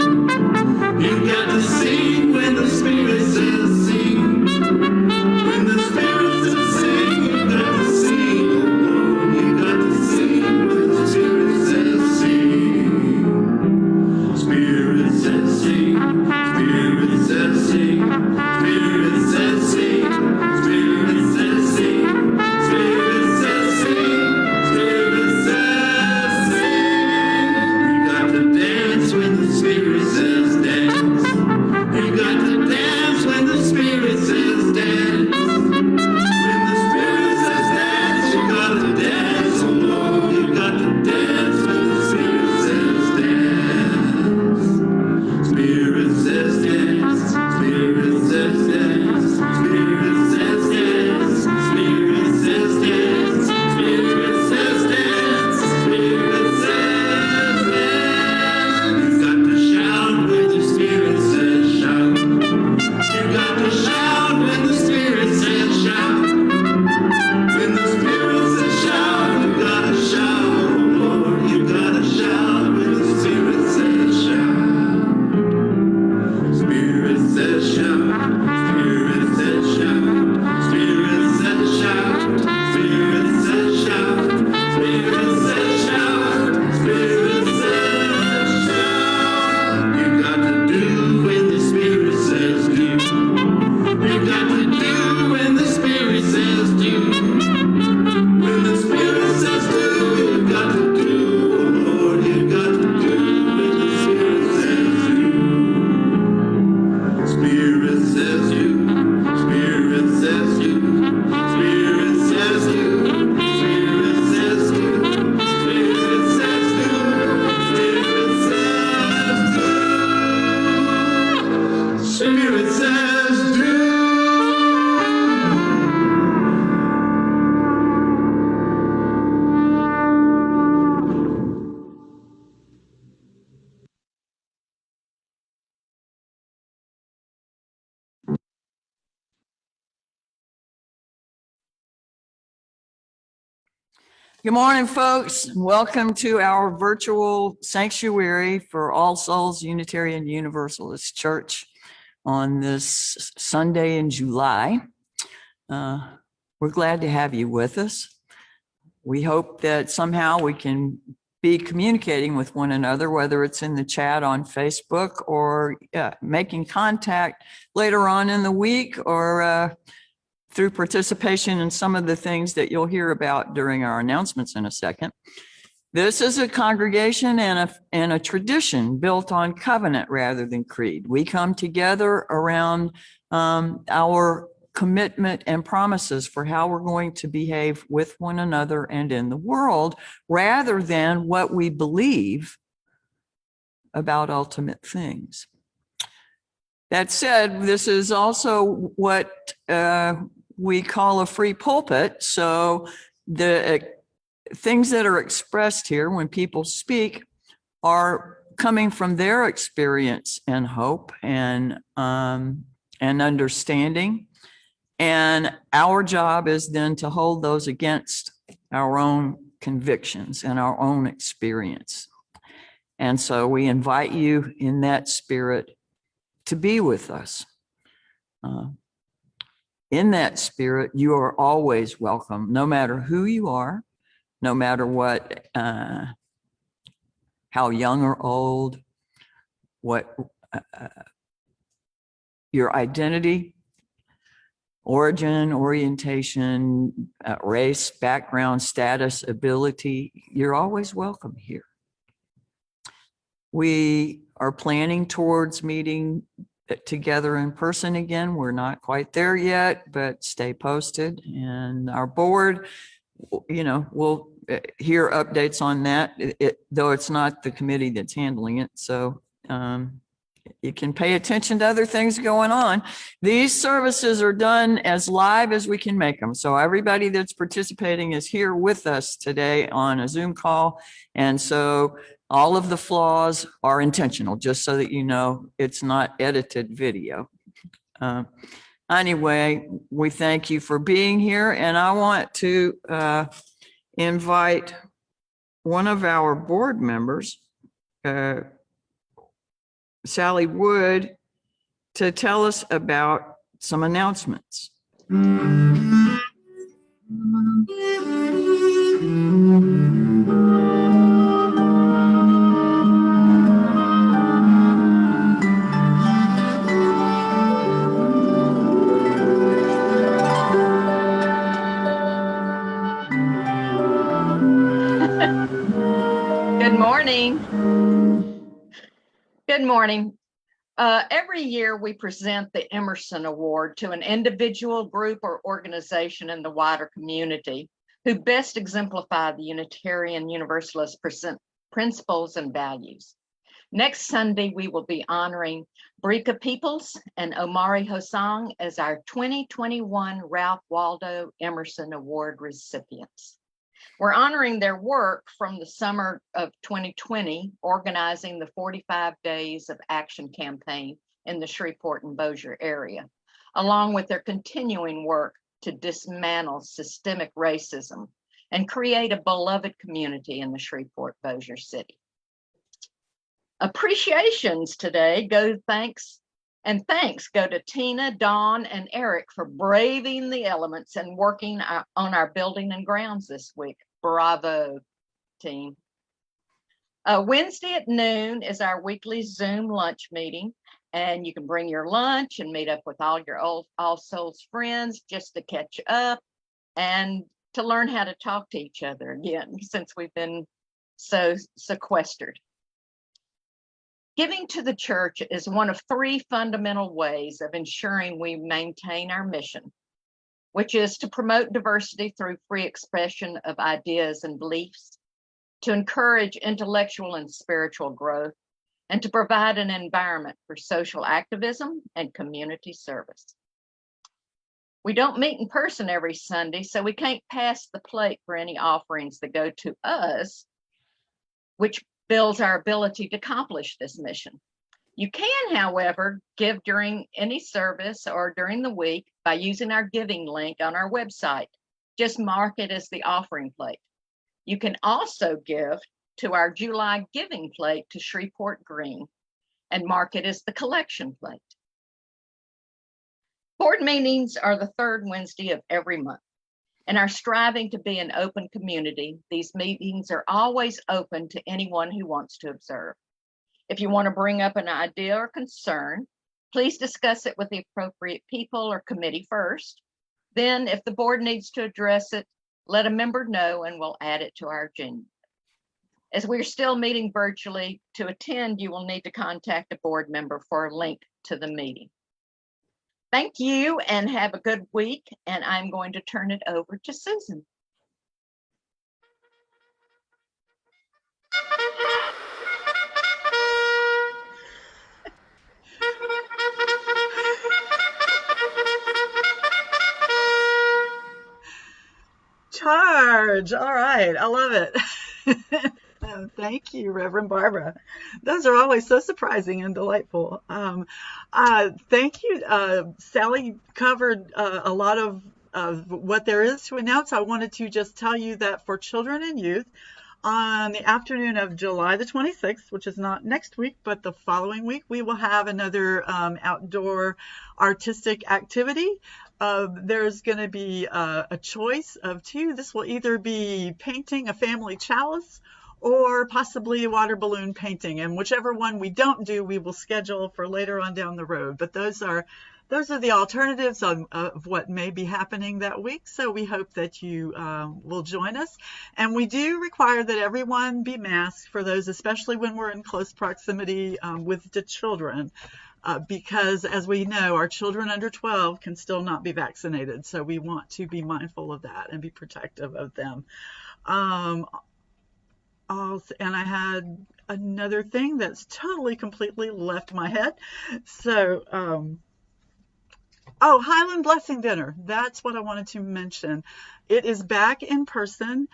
You got to sing when the Spirit says sing. When the Spirit says sing, you got to sing. Oh, you got to sing when the Spirit says sing. Spirit says sing. Spirit says sing. Spirit says sing. Spirit says sing. Spirit says sing. Spirit says sing. You got to dance when the Spirit says dance. You got to dance when the Spirit says dance. When the Spirit says dance, you got to dance. Oh Lord, you got to dance when the Spirit says dance. Spirit says dance. Spirit says dance. Spirit says dance. Spirit says dance. Spirit says dance. Spirit says dance. You got to shout when the Spirit says shout. You got to shout when the Spirit says shout. When the Spirit says shout, you gotta shout, oh Lord. You gotta shout when the Spirit says shout. Spirit says shout. Spirit says shout. Spirit says shout. Spirit says shout. Spirit says shout. Spirit says shout. You got to do when the Spirit says do. You got to do when the Spirit says do. When the Spirit says do, you got to do. Oh Lord, you got to do when the Spirit says do. Spirit says you. Spirit says you. Spirit says you. Spirit says you. Spirit says do. Spirit says do. Spirit says do. Good morning, folks. Welcome to our virtual sanctuary for All Souls Unitarian Universalist Church on this Sunday in July. We're glad to have you with us. We hope that somehow we can be communicating with one another, whether it's in the chat on Facebook or making contact later on in the week or through participation in some of the things that you'll hear about during our announcements in a second. This is a congregation and a tradition built on covenant rather than creed. We come together around our commitment and promises for how we're going to behave with one another and in the world, rather than what we believe about ultimate things. That said, this is also what we call a free pulpit. So the things that are expressed here when people speak are coming from their experience and hope and understanding. And our job is then to hold those against our own convictions and our own experience. And so we invite you in that spirit to be with us. In that spirit, you are always welcome, no matter who you are, no matter what, how young or old, what your identity, origin, orientation, race, background, status, ability, you're always welcome here. We are planning towards meeting together in person again. We're not quite there yet, but stay posted. And our board, we'll hear updates on that, though it's not the committee that's handling it. So you can pay attention to other things going on. These services are done as live as we can make them. So everybody that's participating is here with us today on a Zoom call. And so all of the flaws are intentional, just so that you know it's not edited video. Anyway, we thank you for being here. And I want to invite one of our board members, Sally Wood to tell us about some announcements. Good morning. Good morning. Every year we present the Emerson Award to an individual, group, or organization in the wider community who best exemplify the Unitarian Universalist principles and values. Next Sunday, we will be honoring Brika Peoples and Omari Hosang as our 2021 Ralph Waldo Emerson Award recipients. We're honoring their work from the summer of 2020, organizing the 45 Days of Action campaign in the Shreveport and Bossier area, along with their continuing work to dismantle systemic racism and create a beloved community in the Shreveport-Bossier city. Appreciations today thanks go to Tina, Dawn, and Eric for braving the elements and working on our building and grounds this week. Bravo, team. Wednesday at noon is our weekly Zoom lunch meeting, and you can bring your lunch and meet up with all your All Souls friends just to catch up and to learn how to talk to each other again, since we've been so sequestered. Giving to the church is one of three fundamental ways of ensuring we maintain our mission, which is to promote diversity through free expression of ideas and beliefs, to encourage intellectual and spiritual growth, and to provide an environment for social activism and community service. We don't meet in person every Sunday, so we can't pass the plate for any offerings that go to us, which builds our ability to accomplish this mission. You can, however, give during any service or during the week by using our giving link on our website. Just mark it as the offering plate. You can also give to our July giving plate to Shreveport Green and mark it as the collection plate. Board meetings are the third Wednesday of every month. In our striving to be an open community, these meetings are always open to anyone who wants to observe. If you want to bring up an idea or concern, please discuss it with the appropriate people or committee first. Then, if the board needs to address it, let a member know and we'll add it to our agenda. As we're still meeting virtually, to attend, you will need to contact a board member for a link to the meeting. Thank you and have a good week. And I'm going to turn it over to Susan. Charge. All right. I love it. Thank you, Reverend Barbara. Those are always so surprising and delightful. Thank you. Sally covered a lot of what there is to announce. I wanted to just tell you that for children and youth, on the afternoon of July the 26th, which is not next week, but the following week, we will have another outdoor artistic activity. There's going to be a choice of two. This will either be painting a family chalice or possibly water balloon painting. And whichever one we don't do, we will schedule for later on down the road. But those are the alternatives of what may be happening that week. So we hope that you will join us. And we do require that everyone be masked for those, especially when we're in close proximity with the children. Because as we know, our children under 12 can still not be vaccinated. So we want to be mindful of that and be protective of them. And I had another thing that's totally, completely left my head. So, Highland Blessing Dinner. That's what I wanted to mention. It is back in person.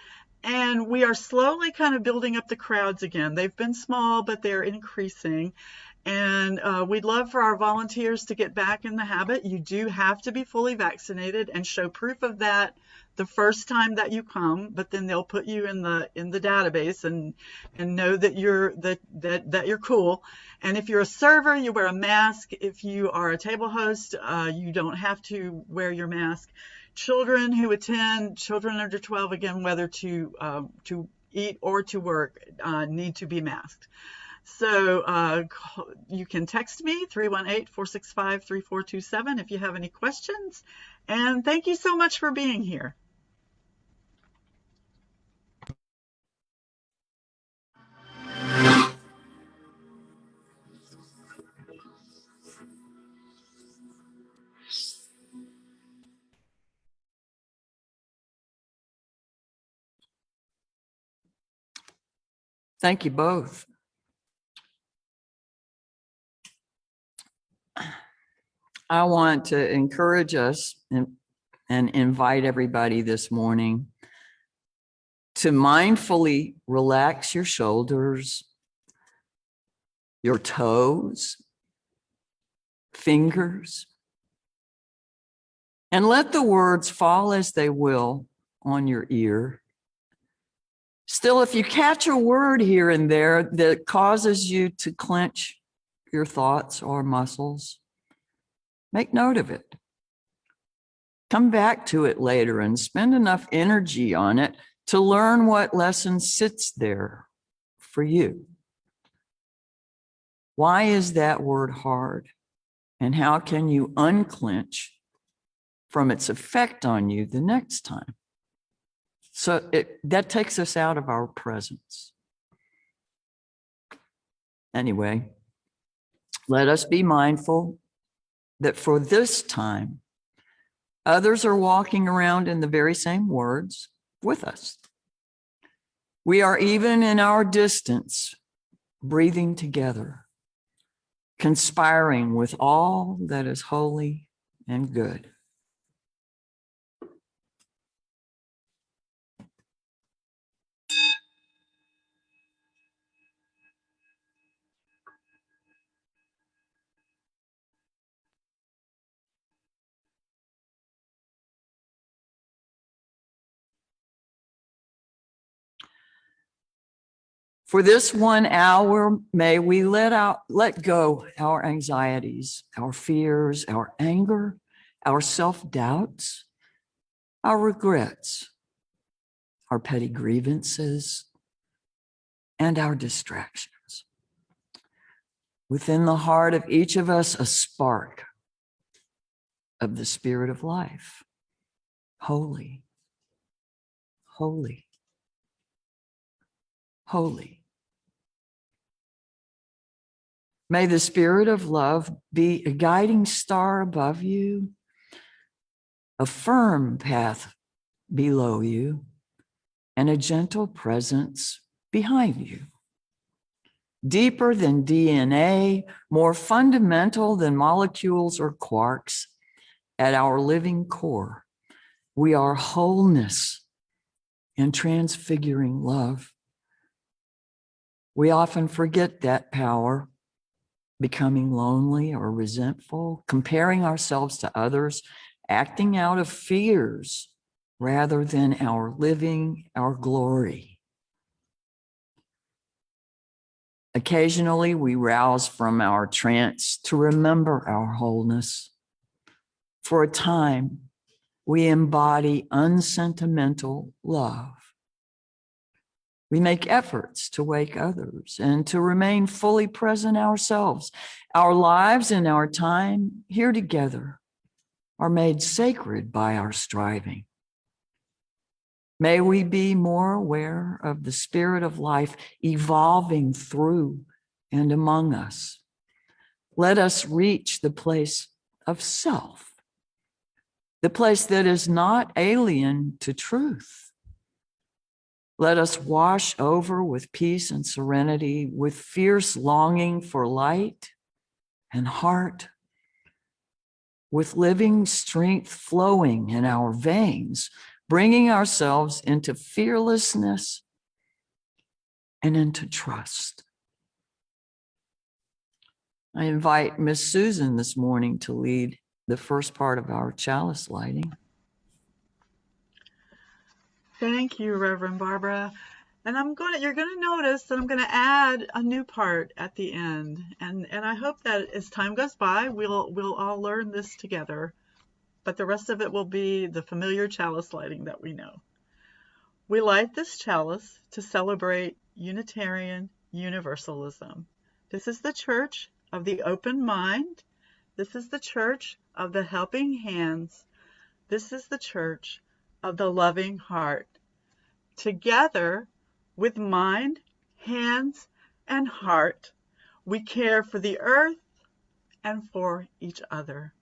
And we are slowly kind of building up the crowds again. They've been small, but they're increasing. And we'd love for our volunteers to get back in the habit. You do have to be fully vaccinated and show proof of that the first time that you come, but then they'll put you in the database and know that you're cool. And if you're a server, you wear a mask. If you are a table host, you don't have to wear your mask. Children who attend, children under 12, again, whether to eat or to work, need to be masked. So you can text me 318-465-3427 if you have any questions. And thank you so much for being here. Thank you both. I want to encourage us and invite everybody this morning to mindfully relax your shoulders, your toes, fingers, and let the words fall as they will on your ear. Still, if you catch a word here and there that causes you to clench your thoughts or muscles, make note of it. Come back to it later and spend enough energy on it to learn what lesson sits there for you. Why is that word hard? And how can you unclench from its effect on you the next time? So that takes us out of our presence. Anyway, let us be mindful that for this time, others are walking around in the very same words with us. We are even in our distance, breathing together, conspiring with all that is holy and good. For this 1 hour, may we let go our anxieties, our fears, our anger, our self-doubts, our regrets, our petty grievances, and our distractions. Within the heart of each of us, a spark of the Spirit of life. Holy, holy, holy. May the Spirit of love be a guiding star above you, a firm path below you, and a gentle presence behind you. Deeper than DNA, more fundamental than molecules or quarks, at our living core, we are wholeness and transfiguring love. We often forget that power, becoming lonely or resentful, comparing ourselves to others, acting out of fears rather than living our glory. Occasionally, we rouse from our trance to remember our wholeness. For a time, we embody unsentimental love. We make efforts to wake others and to remain fully present ourselves. Our lives and our time here together are made sacred by our striving. May we be more aware of the Spirit of life evolving through and among us. Let us reach the place of self, the place that is not alien to truth. Let us wash over with peace and serenity, with fierce longing for light and heart, with living strength flowing in our veins, bringing ourselves into fearlessness and into trust. I invite Miss Susan this morning to lead the first part of our chalice lighting. Thank you, Reverend Barbara. And you're gonna notice that I'm gonna add a new part at the end. And I hope that as time goes by, we'll all learn this together. But the rest of it will be the familiar chalice lighting that we know. We light this chalice to celebrate Unitarian Universalism. This is the church of the open mind. This is the church of the helping hands. This is the church of the loving heart. Together with mind, hands, and heart, we care for the earth and for each other.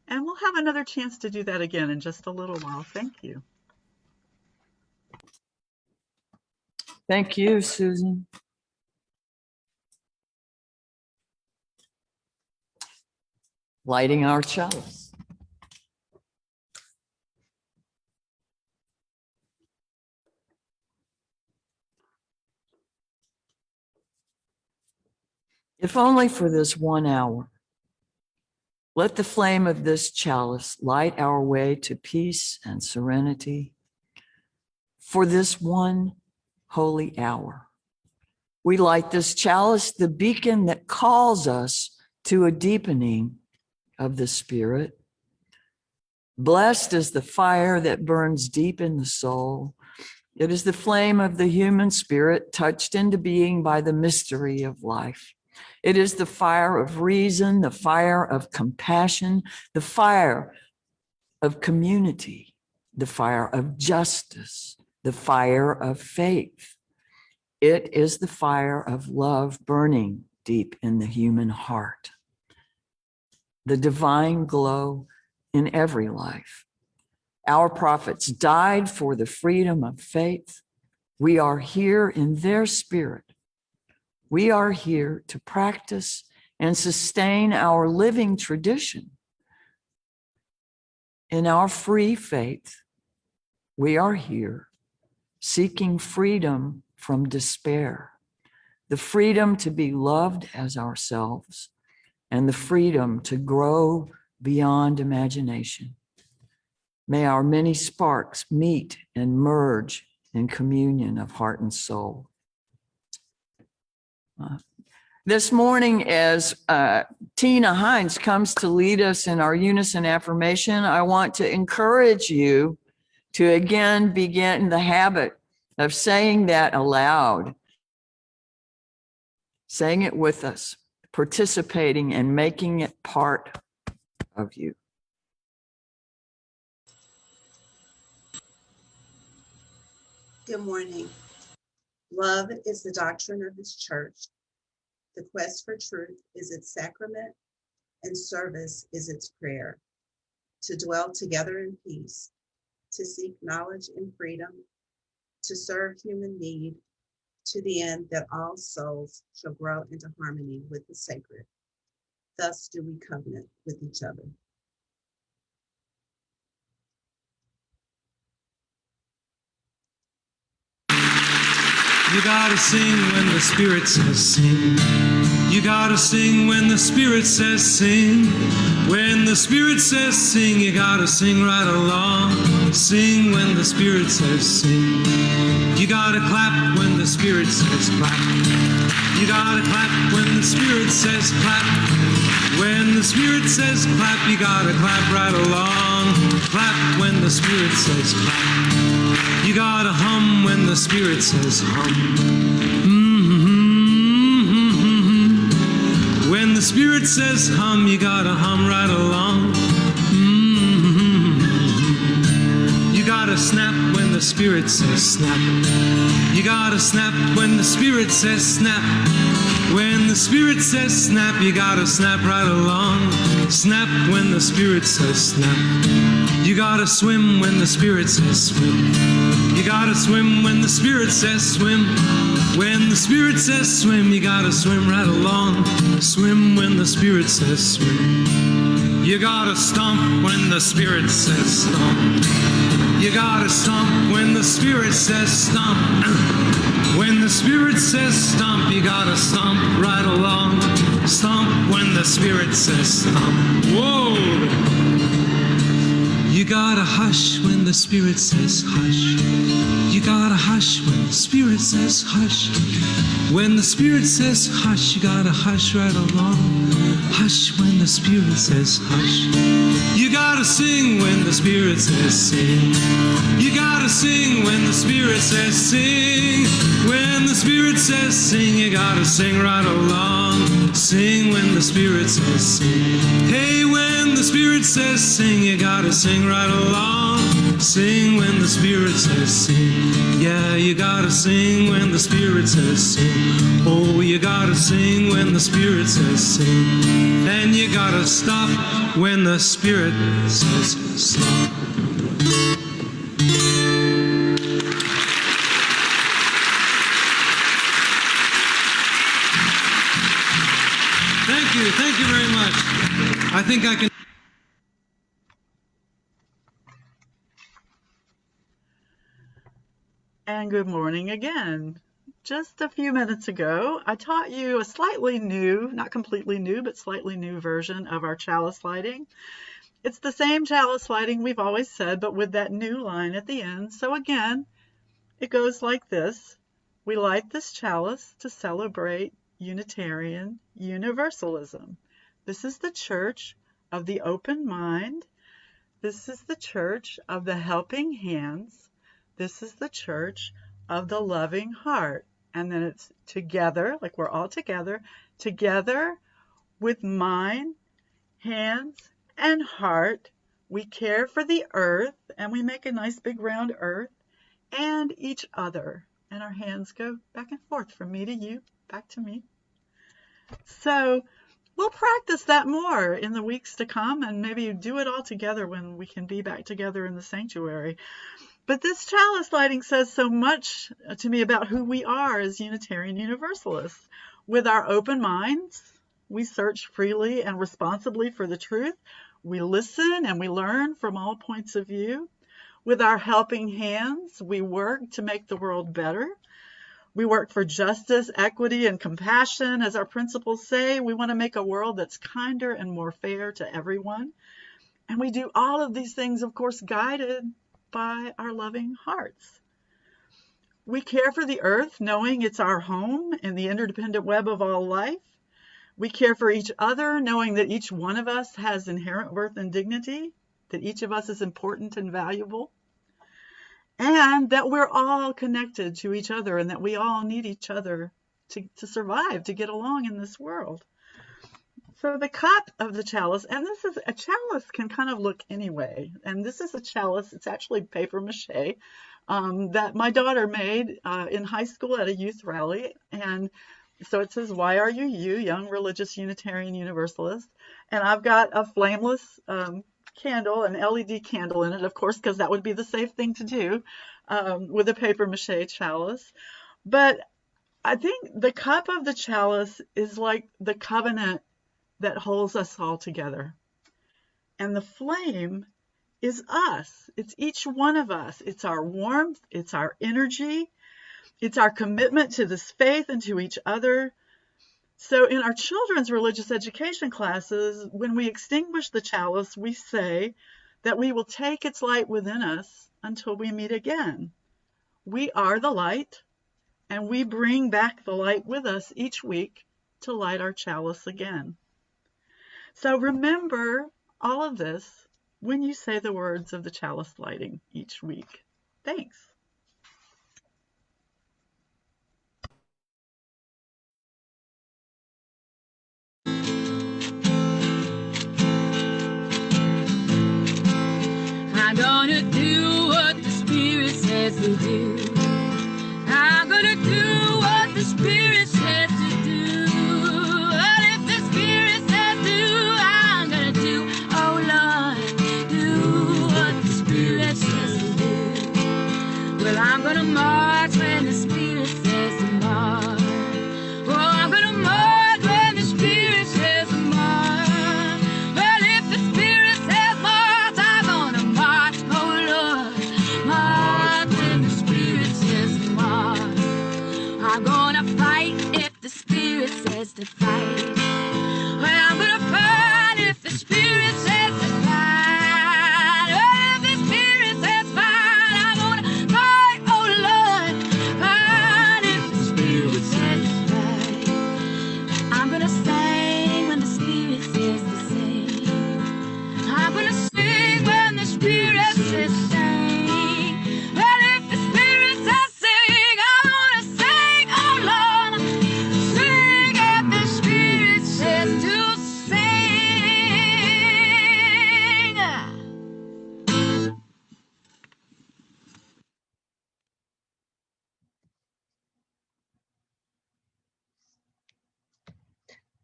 And we'll have another chance to do that again in just a little while. Thank you. Thank you, Susan. Lighting our chalice. If only for this 1 hour, let the flame of this chalice light our way to peace and serenity. For this one holy hour, we light this chalice, the beacon that calls us to a deepening of the Spirit. Blessed is the fire that burns deep in the soul. It is the flame of the human spirit touched into being by the mystery of life. It is the fire of reason, the fire of compassion, the fire of community, the fire of justice, the fire of faith. It is the fire of love burning deep in the human heart. The divine glow in every life. Our prophets died for the freedom of faith. We are here in their spirit. We are here to practice and sustain our living tradition. In our free faith, we are here seeking freedom from despair, the freedom to be loved as ourselves, and the freedom to grow beyond imagination. May our many sparks meet and merge in communion of heart and soul. This morning, as Tina Hines comes to lead us in our unison affirmation, I want to encourage you to again begin the habit of saying that aloud, saying it with us, participating and making it part of you. Good morning. Love is the doctrine of this church. The quest for truth is its sacrament, and service is its prayer. To dwell together in peace, to seek knowledge and freedom, to serve human need, to the end that all souls shall grow into harmony with the sacred. Thus do we covenant with each other. You gotta sing when the Spirit says sing. You gotta sing when the Spirit says sing. When the Spirit says sing, you gotta sing right along. Sing when the Spirit says sing. You gotta clap when the Spirit says clap. You gotta clap when the Spirit says clap. When the Spirit says clap, you gotta clap right along. Clap when the Spirit says clap. You gotta hum when the Spirit says hum. When the Spirit says hum, you gotta hum right along. You gotta snap when the Spirit says snap. You gotta snap when the Spirit says snap. When the Spirit says snap, you gotta snap right along. Snap when the Spirit says snap. You gotta swim when the Spirit says swim. You gotta swim when the Spirit says swim. When the Spirit says swim, you gotta swim right along. Swim when the Spirit says swim. You gotta stomp when the Spirit says stomp. You gotta stomp when the Spirit says stomp. When the Spirit says stomp, you gotta stomp right along. Stomp when the Spirit says stomp. Whoa! You gotta hush when the Spirit says hush. You gotta hush when the Spirit says hush. When the Spirit says hush, you gotta hush right along. Hush when the Spirit says hush. You gotta sing when the Spirit says sing. You gotta sing when the Spirit says sing. When the Spirit says sing, you gotta sing right along. Sing when the Spirit says sing. Hey, when the Spirit says sing, you gotta sing right along. Sing when the Spirit says sing. Yeah, you gotta sing when the Spirit says sing. Oh, you gotta sing when the Spirit says sing. And you gotta stop when the Spirit says stop. Thank you very much. I think I can. And good morning again. Just a few minutes ago, I taught you a slightly new, not completely new, but slightly new version of our chalice lighting. It's the same chalice lighting we've always said, but with that new line at the end. So again, it goes like this. We light this chalice to celebrate Unitarian Universalism. This is the church of the open mind. This is the church of the helping hands. This is the church of the loving heart. And then it's together, like we're all together with mind, hands, and heart. We care for the earth, and we make a nice big round earth, and each other. And our hands go back and forth from me to you, back to me. So we'll practice that more in the weeks to come, and maybe do it all together when we can be back together in the sanctuary. But this chalice lighting says so much to me about who we are as Unitarian Universalists. With our open minds, we search freely and responsibly for the truth. We listen and we learn from all points of view. With our helping hands, we work to make the world better. We work for justice, equity, and compassion. As our principles say, we want to make a world that's kinder and more fair to everyone. And we do all of these things, of course, guided by our loving hearts. We care for the earth, knowing it's our home in the interdependent web of all life. We care for each other, knowing that each one of us has inherent worth and dignity, that each of us is important and valuable, and that we're all connected to each other and that we all need each other to survive, to get along in this world. So the cup of the chalice, and this is a chalice can kind of look anyway. And this is a chalice, it's actually paper mache that my daughter made in high school at a youth rally. And so it says, "Why are you young religious Unitarian Universalist?" And I've got a flameless candle, an LED candle in it, of course, because that would be the safe thing to do with a paper mache chalice. But I think the cup of the chalice is like the covenant that holds us all together. And the flame is us. It's each one of us. It's our warmth. It's our energy. It's our commitment to this faith and to each other. So in our children's religious education classes, when we extinguish the chalice, we say that we will take its light within us until we meet again. We are the light, and we bring back the light with us each week to light our chalice again. So remember all of this when you say the words of the chalice lighting each week. Thanks. I'm gonna do what the Spirit says to do. I'm gonna do what the Spirit says to do. What if the Spirit says do, I'm gonna do. Oh Lord, do what the Spirit says to do. Well, I'm gonna march when the Spirit says to march. Oh, I'm gonna march when the Spirit says to march. Well, if the Spirit says march, I'm gonna march. Oh Lord, march when the Spirit says to march.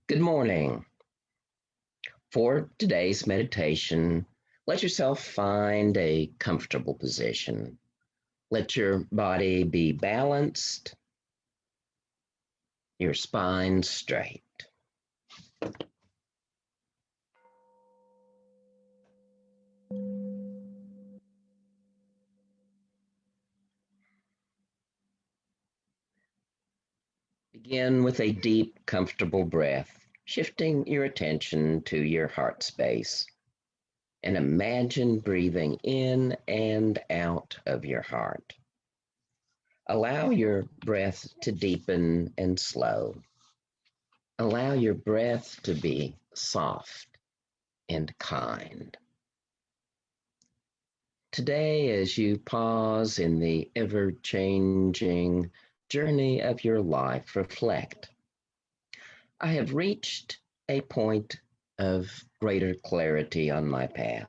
Good morning. For today's meditation, let yourself find a comfortable position. Let your body be balanced, your spine straight. Begin with a deep, comfortable breath, shifting your attention to your heart space. And imagine breathing in and out of your heart. Allow your breath to deepen and slow. Allow your breath to be soft and kind. Today, as you pause in the ever-changing journey of your life, reflect. I have reached a point of greater clarity on my path.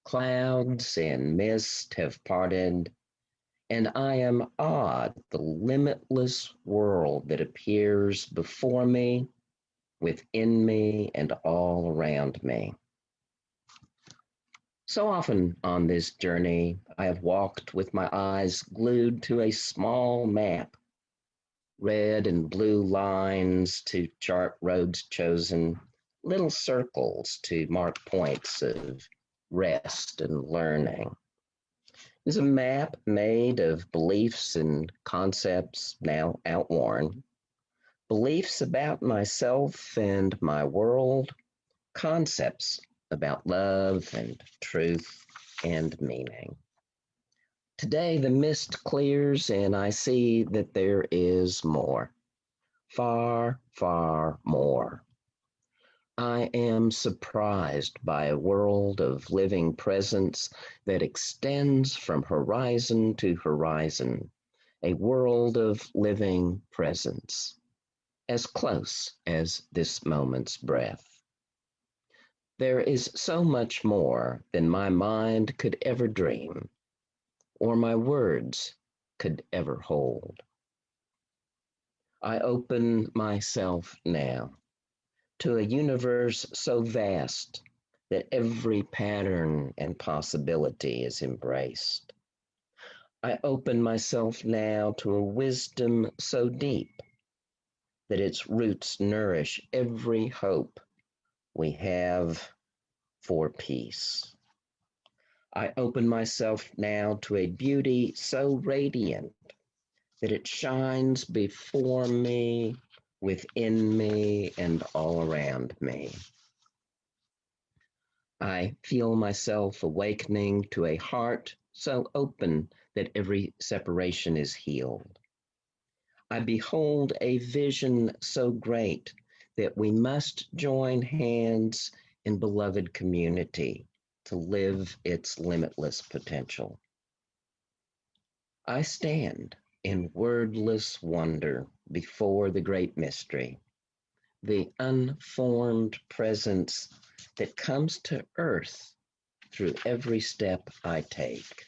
Clouds and mist have parted, and I am awed the limitless world that appears before me, within me, and all around me. So often on this journey, I have walked with my eyes glued to a small map, red and blue lines to chart roads chosen, little circles to mark points of rest and learning. It's a map made of beliefs and concepts now outworn, beliefs about myself and my world, concepts about love and truth and meaning. Today, the mist clears and I see that there is more, far, far more. I am surprised by a world of living presence that extends from horizon to horizon, a world of living presence, as close as this moment's breath. There is so much more than my mind could ever dream, or my words could ever hold. I open myself now to a universe so vast that every pattern and possibility is embraced. I open myself now to a wisdom so deep that its roots nourish every hope we have for peace. I open myself now to a beauty so radiant that it shines before me, within me, and all around me. I feel myself awakening to a heart so open that every separation is healed. I behold a vision so great that we must join hands in beloved community to live its limitless potential. I stand in wordless wonder before the great mystery, the unformed presence that comes to earth through every step I take.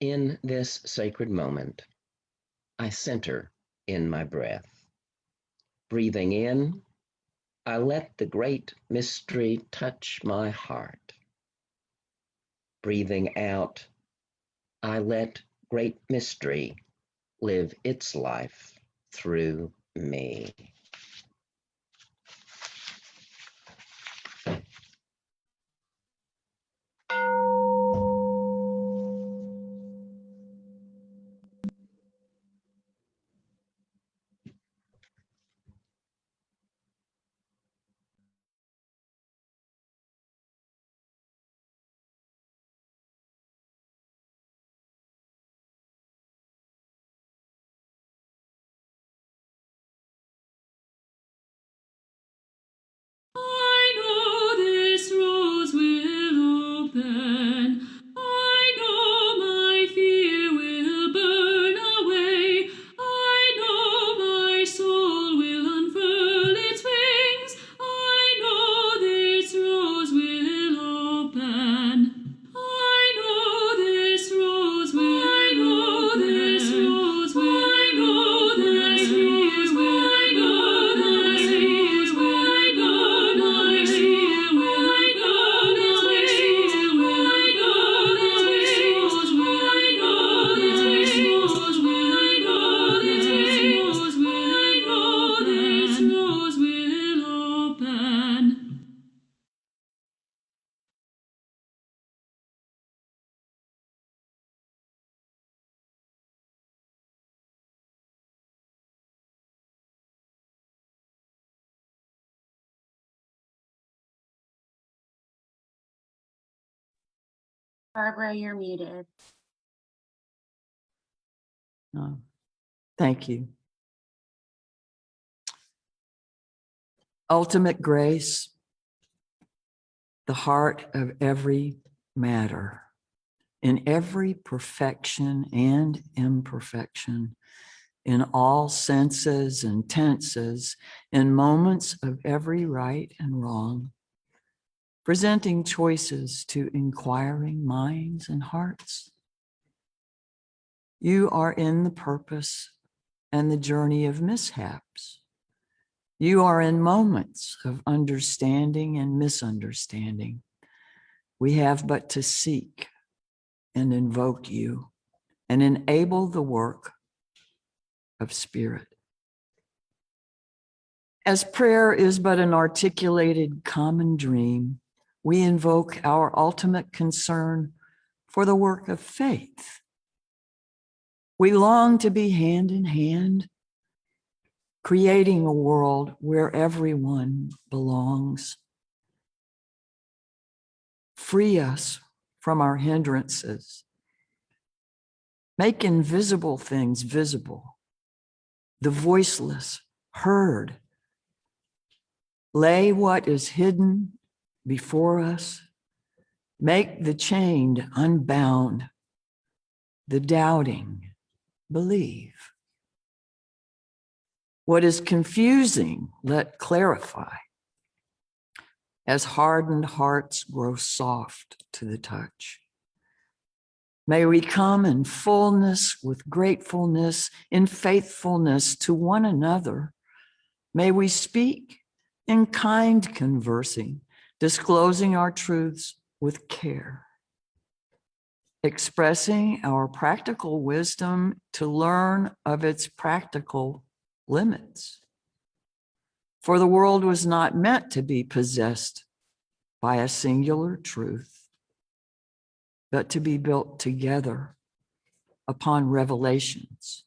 In this sacred moment, I center in my breath. Breathing in, I let the great mystery touch my heart. Breathing out, I let great mystery live its life through me. Barbara, you're muted. Oh, thank you. Ultimate grace, the heart of every matter, in every perfection and imperfection, in all senses and tenses, in moments of every right and wrong, presenting choices to inquiring minds and hearts. You are in the purpose and the journey of mishaps. You are in moments of understanding and misunderstanding. We have but to seek and invoke you and enable the work of spirit. As prayer is but an articulated common dream, we invoke our ultimate concern for the work of faith. We long to be hand in hand, creating a world where everyone belongs. Free us from our hindrances. Make invisible things visible, the voiceless heard. Lay what is hidden before us. Make the chained unbound, the doubting believe. What is confusing, let clarify, as hardened hearts grow soft to the touch. May we come in fullness with gratefulness, in faithfulness to one another. May we speak in kind conversing, disclosing our truths with care, expressing our practical wisdom to learn of its practical limits. For the world was not meant to be possessed by a singular truth, but to be built together upon revelations.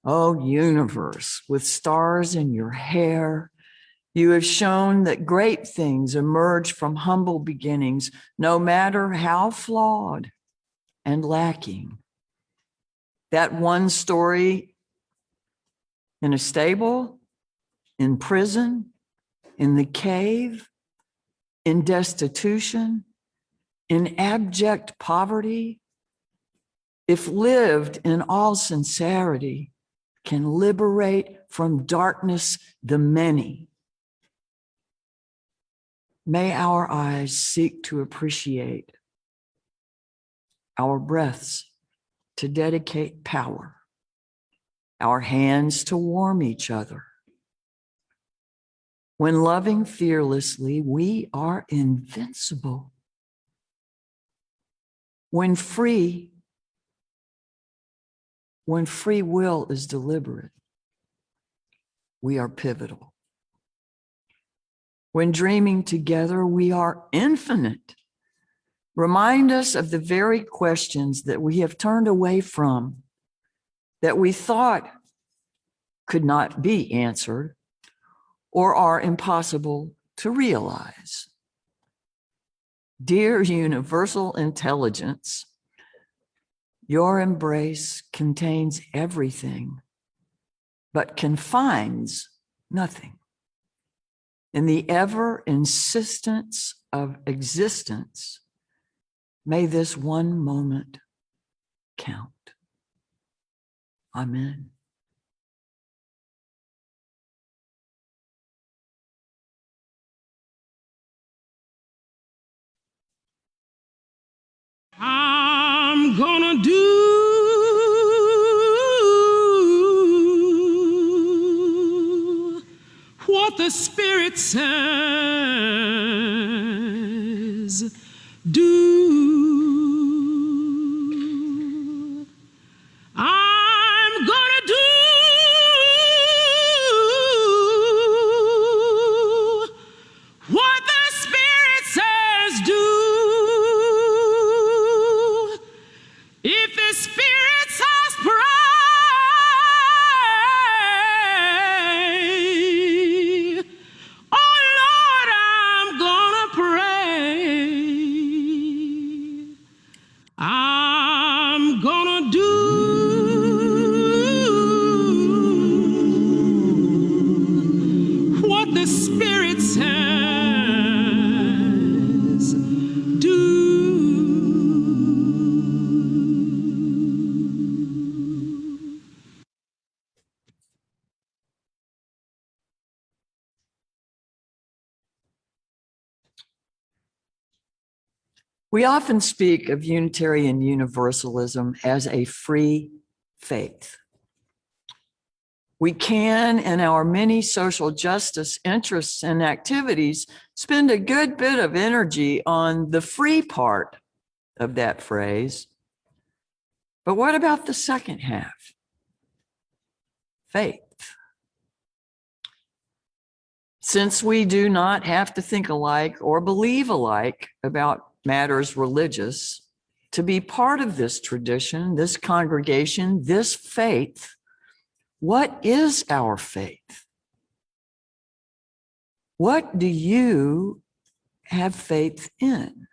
Oh, universe, with stars in your hair, you have shown that great things emerge from humble beginnings, no matter how flawed and lacking. That one story in a stable, in prison, in the cave, in destitution, in abject poverty, if lived in all sincerity, can liberate from darkness the many. May our eyes seek to appreciate, our breaths to dedicate power, our hands to warm each other. When loving fearlessly, we are invincible. When free will is deliberate, we are pivotal. When dreaming together, we are infinite. Remind us of the very questions that we have turned away from, that we thought could not be answered or are impossible to realize. Dear universal intelligence, your embrace contains everything, but confines nothing. In the ever insistence of existence, may this one moment count. Amen. I'm gonna do what the Spirit says. Do. I'm gonna do what the Spirit says. Do. If the Spirit says pray, oh Lord, I'm gonna pray. the Spirit says do. We often speak of Unitarian Universalism as a free faith. We can, in our many social justice interests and activities, spend a good bit of energy on the free part of that phrase. But what about the second half? Faith. Since we do not have to think alike or believe alike about matters religious, to be part of this tradition, this congregation, this faith, what is our faith? What do you have faith in?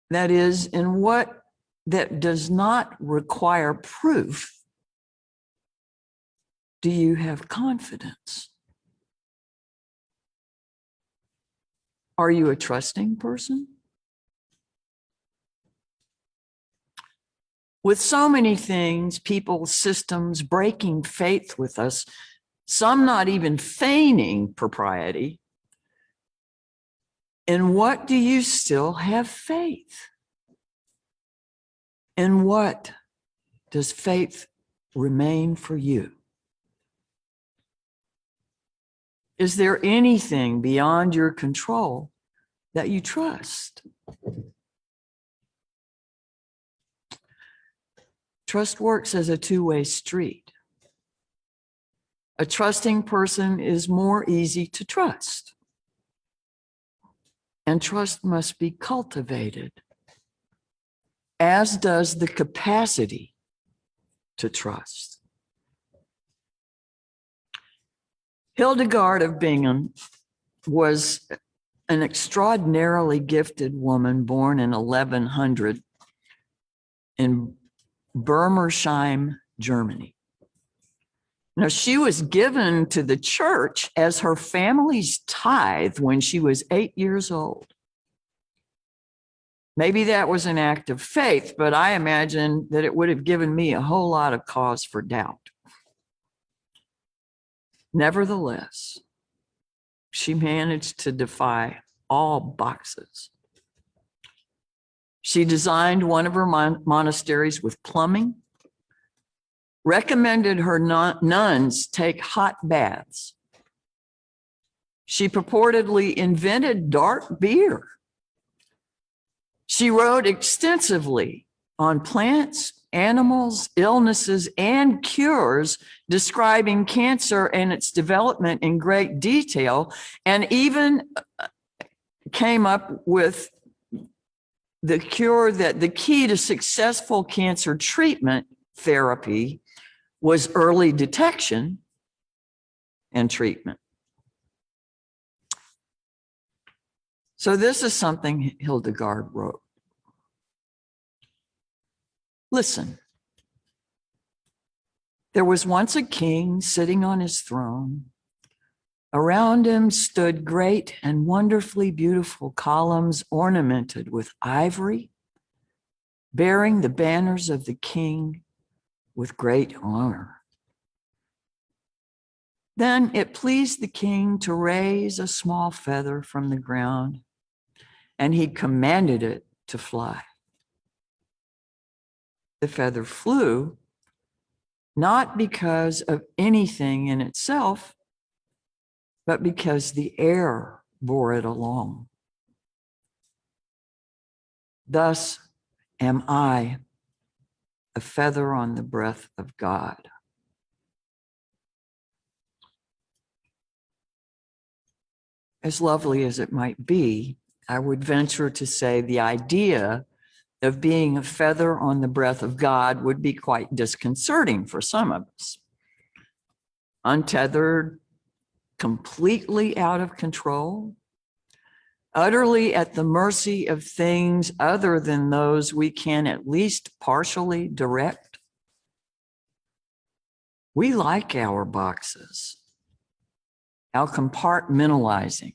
That is, in what that does not require proof, do you have confidence? Are you a trusting person? With so many things, people, systems breaking faith with us, some not even feigning propriety, in what do you still have faith? In what does faith remain for you? Is there anything beyond your control that you trust? Trust works as a two-way street. A trusting person is more easy to trust. And trust must be cultivated, as does the capacity to trust. Hildegard of Bingen was an extraordinarily gifted woman born in 1100 in Bermersheim, Germany. Now, she was given to the church as her family's tithe when she was 8 years old. Maybe that was an act of faith, but I imagine that it would have given me a whole lot of cause for doubt. Nevertheless, she managed to defy all boxes. She designed one of her monasteries with plumbing, recommended her nuns take hot baths. She purportedly invented dark beer. She wrote extensively on plants, animals, illnesses, and cures, describing cancer and its development in great detail, and even came up with the cure that the key to successful cancer treatment therapy was early detection and treatment. So this is something Hildegard wrote. Listen, there was once a king sitting on his throne. Around him stood great and wonderfully beautiful columns ornamented with ivory, bearing the banners of the king with great honor. Then it pleased the king to raise a small feather from the ground, and he commanded it to fly. The feather flew, not because of anything in itself, but because the air bore it along. Thus am I, a feather on the breath of God. As lovely as it might be, I would venture to say the idea of being a feather on the breath of God would be quite disconcerting for some of us. Untethered, completely out of control, utterly at the mercy of things other than those we can at least partially direct. We like our boxes, our compartmentalizing,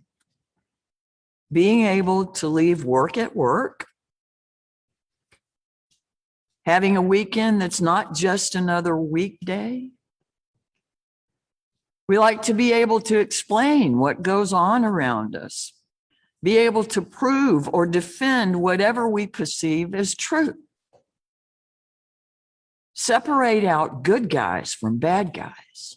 being able to leave work at work, having a weekend that's not just another weekday. We like to be able to explain what goes on around us, be able to prove or defend whatever we perceive as true. Separate out good guys from bad guys.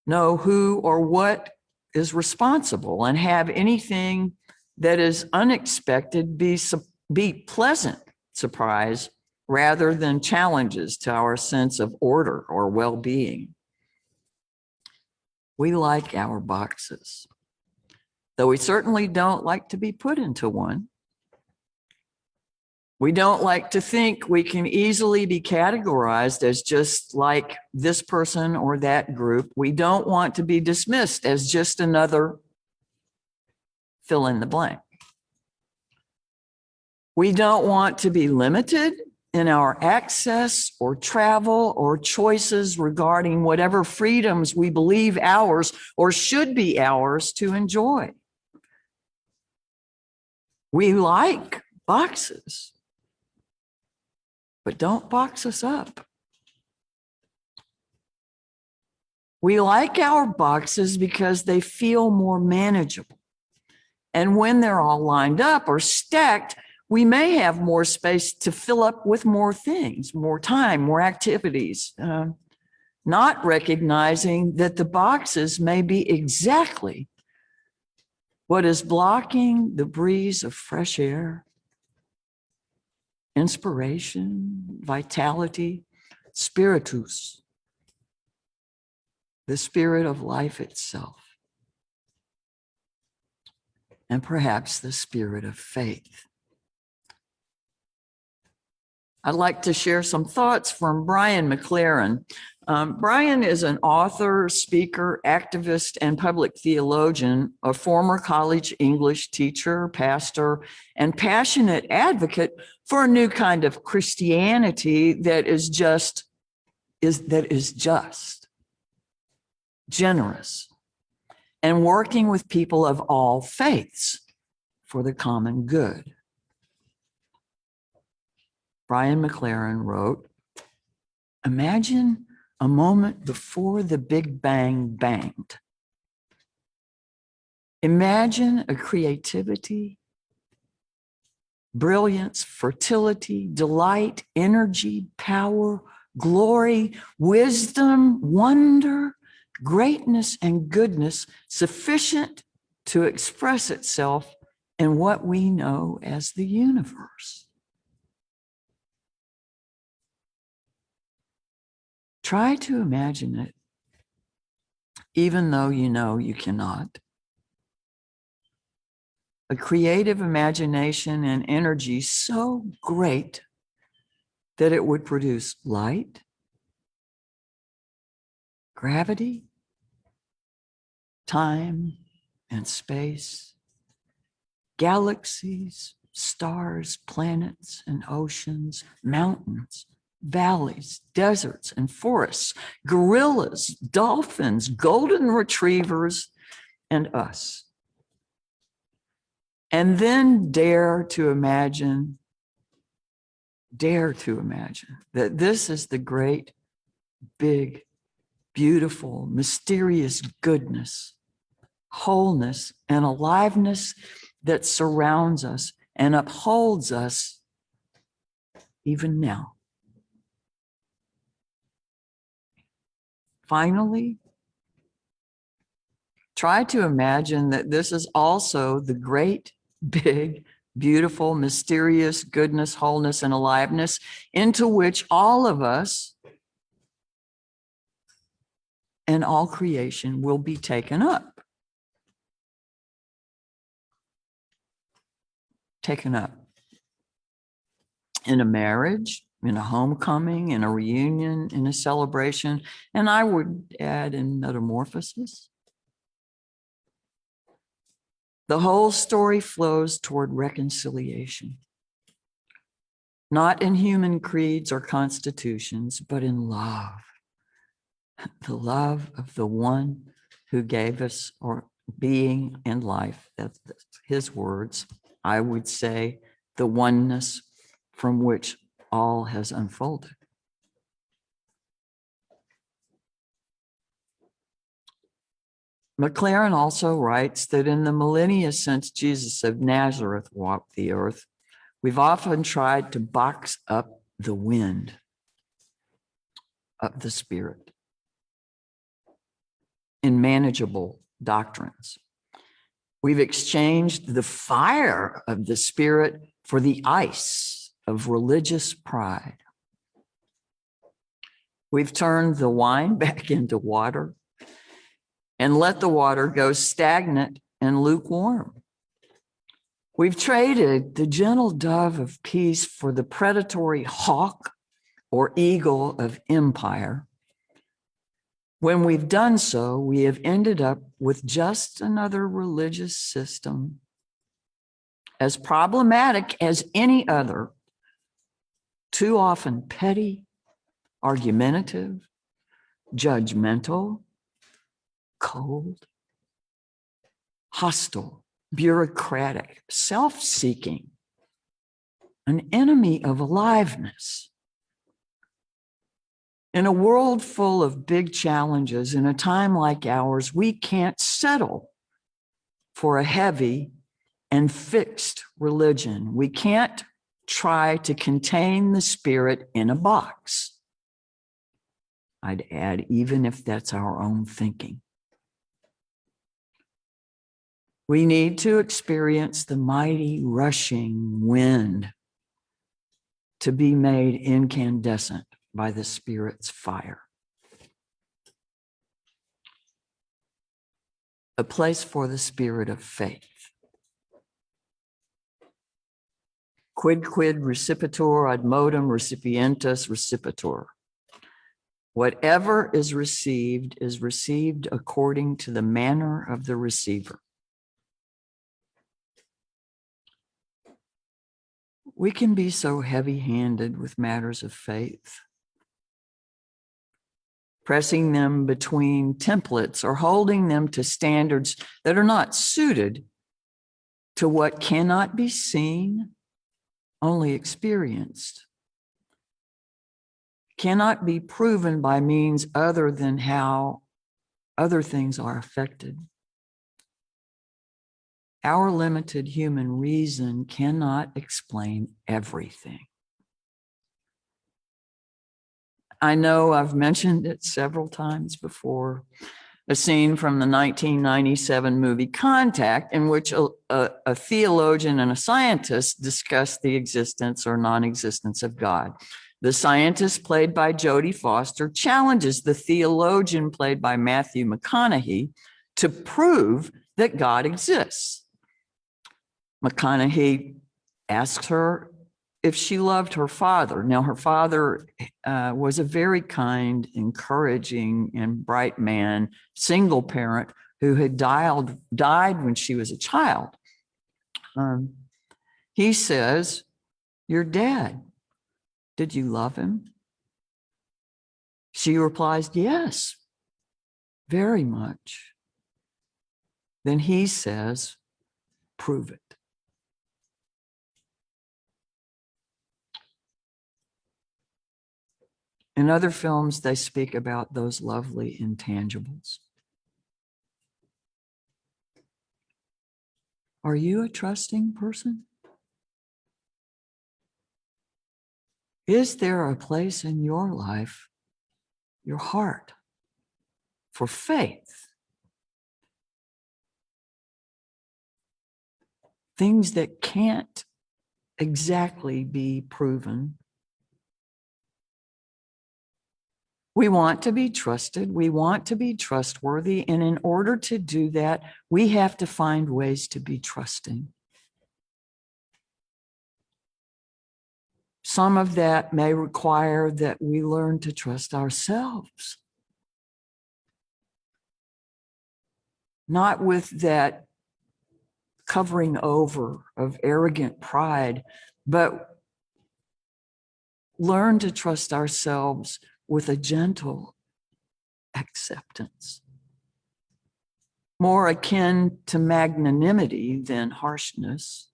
Know who or what is responsible and have anything that is unexpected be pleasant surprise rather than challenges to our sense of order or well-being. We like our boxes, though we certainly don't like to be put into one. We don't like to think we can easily be categorized as just like this person or that group. We don't want to be dismissed as just another fill in the blank. We don't want to be limited in our access or travel or choices regarding whatever freedoms we believe ours or should be ours to enjoy. We like boxes, but don't box us up. We like our boxes because they feel more manageable. And when they're all lined up or stacked, we may have more space to fill up with more things, more time, more activities, not recognizing that the boxes may be exactly what is blocking the breeze of fresh air, inspiration, vitality, spiritus, the spirit of life itself, and perhaps the spirit of faith. I'd like to share some thoughts from Brian McLaren. Brian is an author, speaker, activist, and public theologian, a former college English teacher, pastor, and passionate advocate for a new kind of Christianity that is just, generous, and working with people of all faiths for the common good. Brian McLaren wrote, "Imagine a moment before the Big Bang banged. Imagine a creativity, brilliance, fertility, delight, energy, power, glory, wisdom, wonder, greatness, and goodness sufficient to express itself in what we know as the universe. Try to imagine it, even though you know you cannot. A creative imagination and energy so great that it would produce light, gravity, time and space, galaxies, stars, planets and oceans, mountains, valleys, deserts and forests, gorillas, dolphins, golden retrievers, and us. And then dare to imagine that this is the great, big, beautiful, mysterious goodness, wholeness, and aliveness that surrounds us and upholds us even now. Finally, try to imagine that this is also the great, big, beautiful, mysterious goodness, wholeness, and aliveness into which all of us and all creation will be taken up. Taken up in a marriage, in a homecoming, in a reunion, in a celebration, and I would add in metamorphosis. The whole story flows toward reconciliation, not in human creeds or constitutions, but in love, the love of the one who gave us our being and life. That's his words. I would say the oneness from which all has unfolded. McLaren also writes that in the millennia since Jesus of Nazareth walked the earth, we've often tried to box up the wind of the Spirit in manageable doctrines. We've exchanged the fire of the Spirit for the ice of religious pride. We've turned the wine back into water and let the water go stagnant and lukewarm. We've traded the gentle dove of peace for the predatory hawk or eagle of empire. When we've done so, we have ended up with just another religious system, as problematic as any other, too often petty, argumentative, judgmental, cold, hostile, bureaucratic, self-seeking, an enemy of aliveness. In a world full of big challenges, in a time like ours, we can't settle for a heavy and fixed religion. We can't try to contain the Spirit in a box. I'd add, even if that's our own thinking. We need to experience the mighty rushing wind to be made incandescent by the Spirit's fire. A place for the spirit of faith. Quid recipitur ad modum recipientus recipitur. Whatever is received according to the manner of the receiver. We can be so heavy-handed with matters of faith, pressing them between templates or holding them to standards that are not suited to what cannot be seen, only experienced, cannot be proven by means other than how other things are affected. Our limited human reason cannot explain everything. I know I've mentioned it several times before, a scene from the 1997 movie Contact, in which a theologian and a scientist discuss the existence or non-existence of God. The scientist, played by Jodie Foster, challenges the theologian, played by Matthew McConaughey, to prove that God exists. McConaughey asks her if she loved her father. Now, her father was a very kind, encouraging, and bright man, single parent who had died when she was a child. He says, "Your dad, did you love him?" She replies, "Yes, very much." Then he says, "Prove it." In other films, they speak about those lovely intangibles. Are you a trusting person? Is there a place in your life, your heart, for faith? Things that can't exactly be proven. We want to be trusted. We want to be trustworthy. And in order to do that, we have to find ways to be trusting. Some of that may require that we learn to trust ourselves. Not with that covering over of arrogant pride, but learn to trust ourselves with a gentle acceptance, more akin to magnanimity than harshness.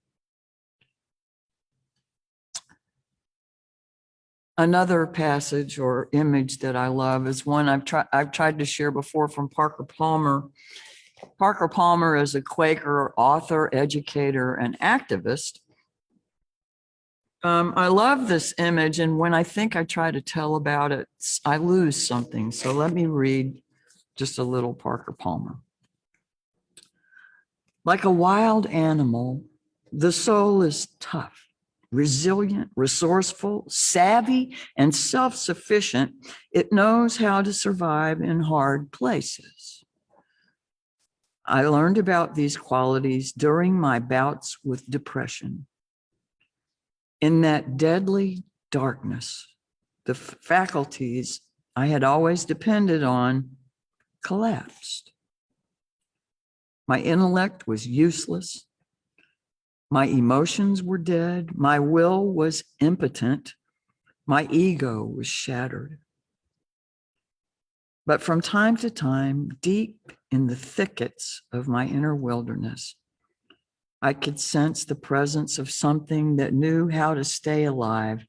Another passage or image that I love is one I've tried to share before from Parker Palmer. Parker Palmer is a Quaker author, educator, and activist. I love this image, and when I think I try to tell about it, I lose something. So let me read just a little Parker Palmer. Like a wild animal, the soul is tough, resilient, resourceful, savvy, and self-sufficient. It knows how to survive in hard places. I learned about these qualities during my bouts with depression. In that deadly darkness, the faculties I had always depended on collapsed. My intellect was useless. My emotions were dead. My will was impotent. My ego was shattered. But from time to time, deep in the thickets of my inner wilderness, I could sense the presence of something that knew how to stay alive,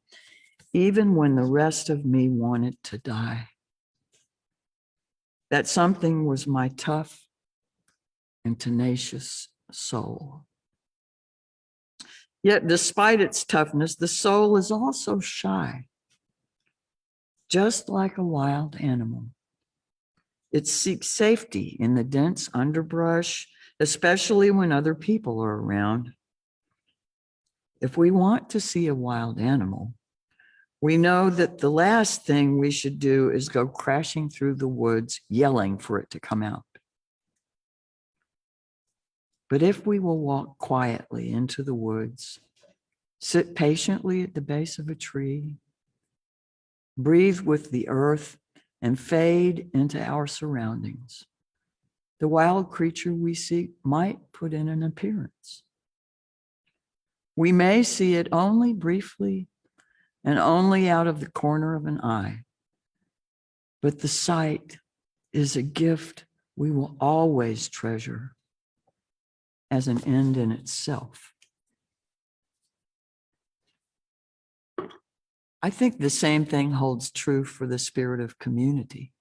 even when the rest of me wanted to die. That something was my tough and tenacious soul. Yet, despite its toughness, the soul is also shy, just like a wild animal. It seeks safety in the dense underbrush, especially when other people are around. If we want to see a wild animal, we know that the last thing we should do is go crashing through the woods, yelling for it to come out. But if we will walk quietly into the woods, sit patiently at the base of a tree, breathe with the earth, and fade into our surroundings, the wild creature we seek might put in an appearance. We may see it only briefly and only out of the corner of an eye, but the sight is a gift we will always treasure as an end in itself. I think the same thing holds true for the spirit of community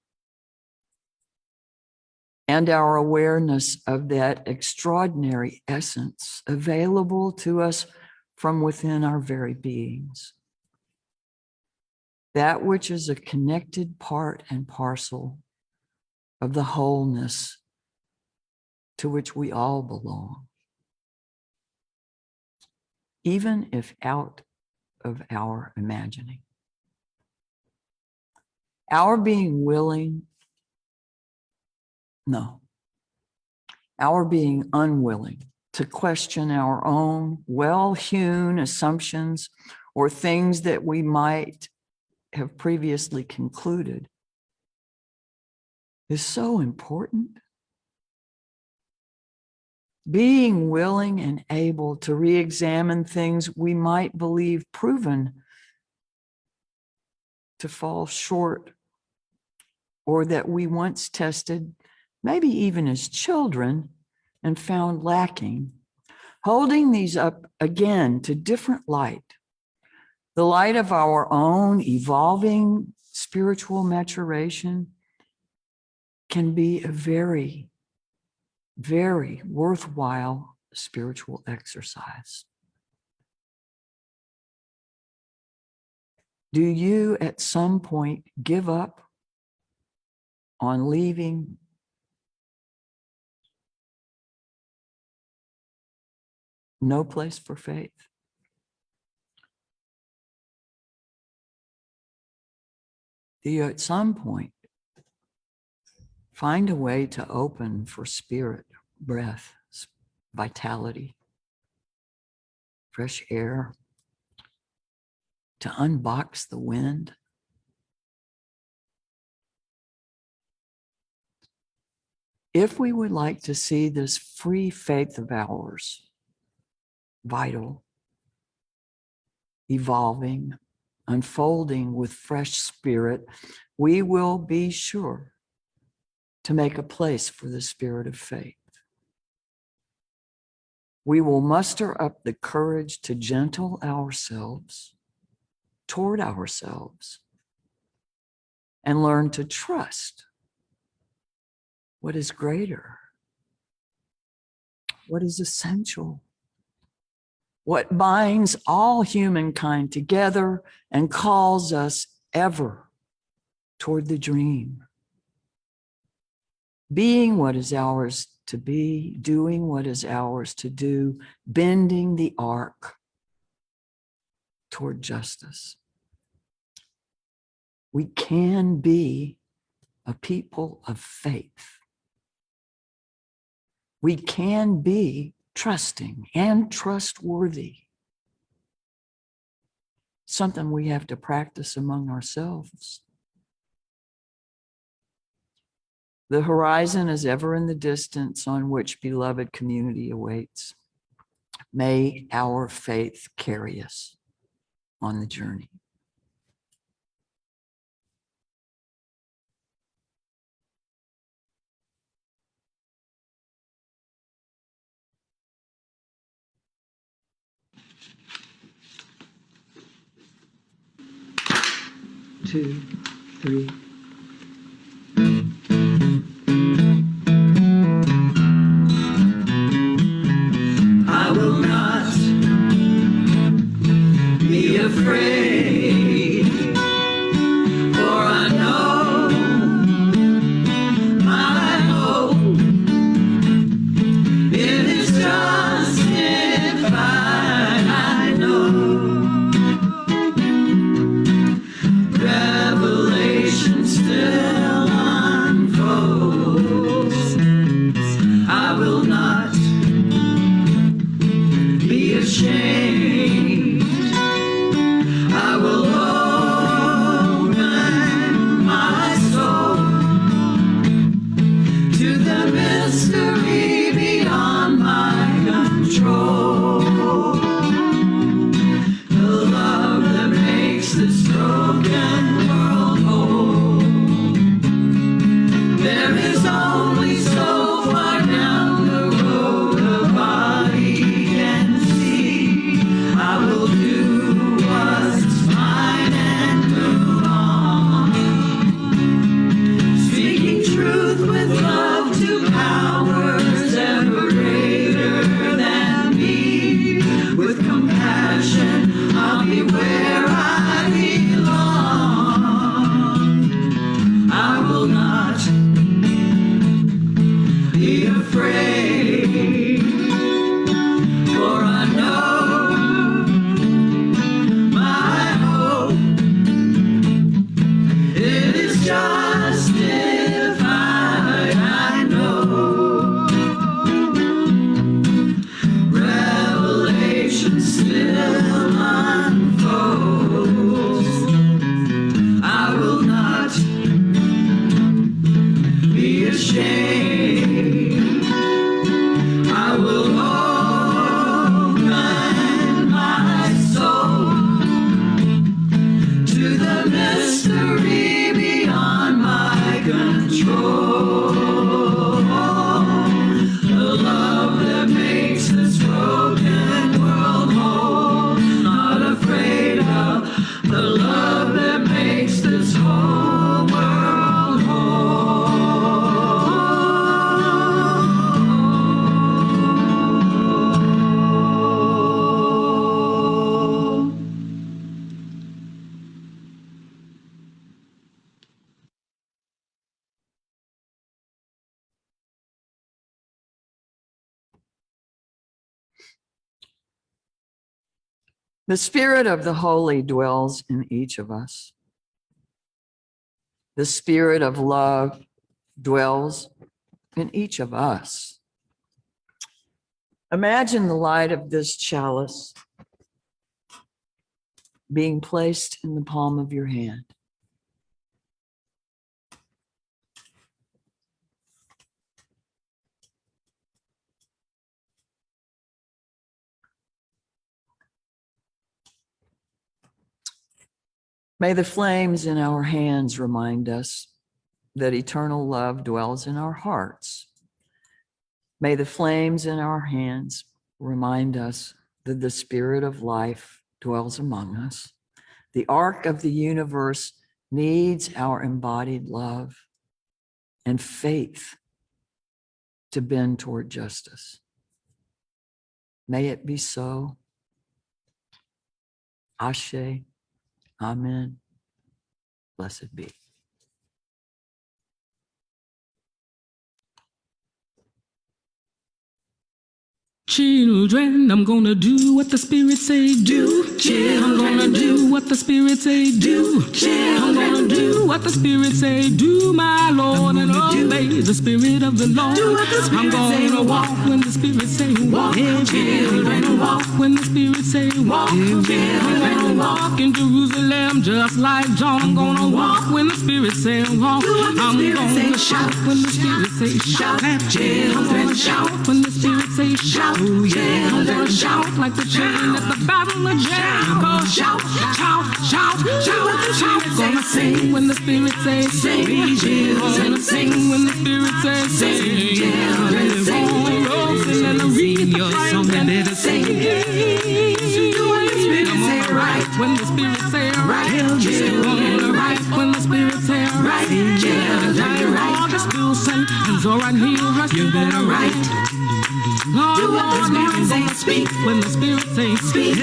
and our awareness of that extraordinary essence available to us from within our very beings. That which is a connected part and parcel of the wholeness to which we all belong, even if out of our imagining. Our being willing, no, our being unwilling to question our own well-hewn assumptions or things that we might have previously concluded is so important. Being willing and able to re-examine things we might believe proven to fall short, or that we once tested, maybe even as children, and found lacking. Holding these up again to different light, the light of our own evolving spiritual maturation, can be a very, very worthwhile spiritual exercise. Do you at some point give up on leaving no place for faith? Do you at some point find a way to open for spirit, breath, vitality, fresh air, to unbox the wind? If we would like to see this free faith of ours vital, evolving, unfolding with fresh spirit, we will be sure to make a place for the spirit of faith. We will muster up the courage to gentle ourselves toward ourselves and learn to trust what is greater, what is essential, what binds all humankind together and calls us ever toward the dream. Being what is ours to be, doing what is ours to do, bending the arc toward justice. We can be a people of faith. We can be trusting and trustworthy. Something we have to practice among ourselves. The horizon is ever in the distance on which beloved community awaits. May our faith carry us on the journey. Two, three. I will not be afraid, for I know my hope, it is justified. I know revelation still unfolds. I will not be ashamed. I will open my soul to the mystery beyond my control. The love that makes this broken world whole. There is only so far down the road a body can see. I will do what's mine and move on, speaking truth with love to powers ever greater than me. With compassion, I'll be where I belong. I will not be afraid, for I know my hope, it is justified. I know revelation still unfolds. I will not be ashamed. I will open my soul to the mystery beyond my control. The love that makes this broken world whole. Not afraid of the love that makes this whole world whole. The Spirit of the Holy dwells in each of us. The Spirit of love dwells in each of us. Imagine the light of this chalice being placed in the palm of your hand. May the flames in our hands remind us that eternal love dwells in our hearts. May the flames in our hands remind us that the Spirit of life dwells among us. The arc of the universe needs our embodied love and faith to bend toward justice. May it be so. Ashe. Amen. Blessed be. Children, I'm gonna do what the Spirit say do. I'm gonna do what the Spirit say do. I'm gonna do what the Spirit say do, my Lord, and obey the Spirit of the Lord. I'm gonna walk when the Spirit say walk. Children, walk when the Spirit say walk. I'm gonna walk in Jerusalem just like John. I'm gonna walk when the Spirit say walk. I'm gonna shout when the Spirit say shout. I'm gonna shout when the Spirit say shout. Oh yeah, I'm gonna shout like the children at the battle of Jericho. Shout, shout, shout, shout, shout. Gonna sing when the Spirit say sing. Gonna sing when the Spirit say sing. Gonna sing when the read the song and let us sing. When the Spirit say right, when the Spirit say right, gonna right when the Spirit say right. August Wilson and Zora Neale Rush, you better write. Do what the Spirit say speak. When the Spirit say speak,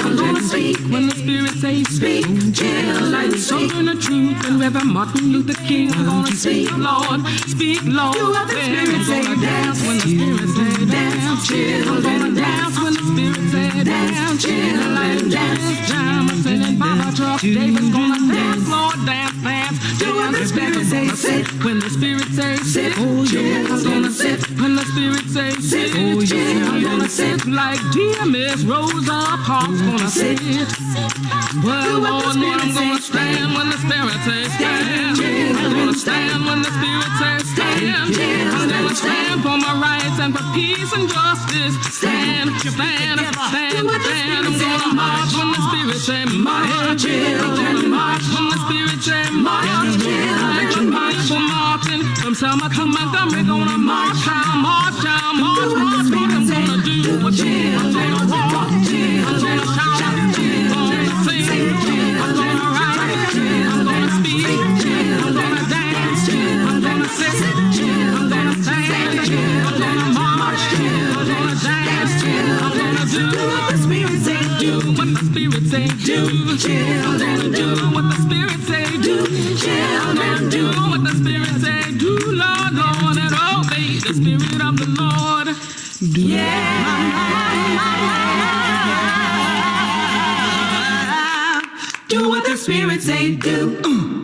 I'm gonna speak. When the Spirit say speak, like children of truth and Reverend Martin Luther King. I'm gonna speak, Lord, speak, Lord. Do what the Spirit say dance. When the Spirit say dance, I'm gonna dance. When the Spirit say dance, like dance, Jamison and Baba Truck. David's gonna dance, Lord, dance, dance. Do what the Spirit say sit. When the Spirit say sit, oh yeah, I'm gonna sit. When the Spirit say sit. Oh yeah, I'm gonna sit like dear Miss Rosa Parks gonna sit. Well, Lord, I'm gonna stand when the Spirit says stand. I'm gonna stand when the Spirit says stand. I'm gonna stand for my rights and for peace and justice. Stand, stand, stand, stand. I'm gonna march when the Spirit say march. I'm gonna march when the Spirit say march. I'm gonna march for Martin from Selma to Montgomery. Gonna march down, march down, march, march. I'm gonna do what you want. I'm gonna walk, I'm gonna shout, I'm gonna sing, I'm gonna write, I'm gonna speak, I'm gonna dance, I'm gonna sit, I'm gonna stand, I'm gonna march, I'm gonna dance, I'm gonna do what the Spirit say do, what the Spirit say do, I'm gonna do what the Spirit say do, I'm gonna do what the Spirit say do, Lord, Lord, and obey the Spirit of the Lord. Yeah. Do what the Spirit say do.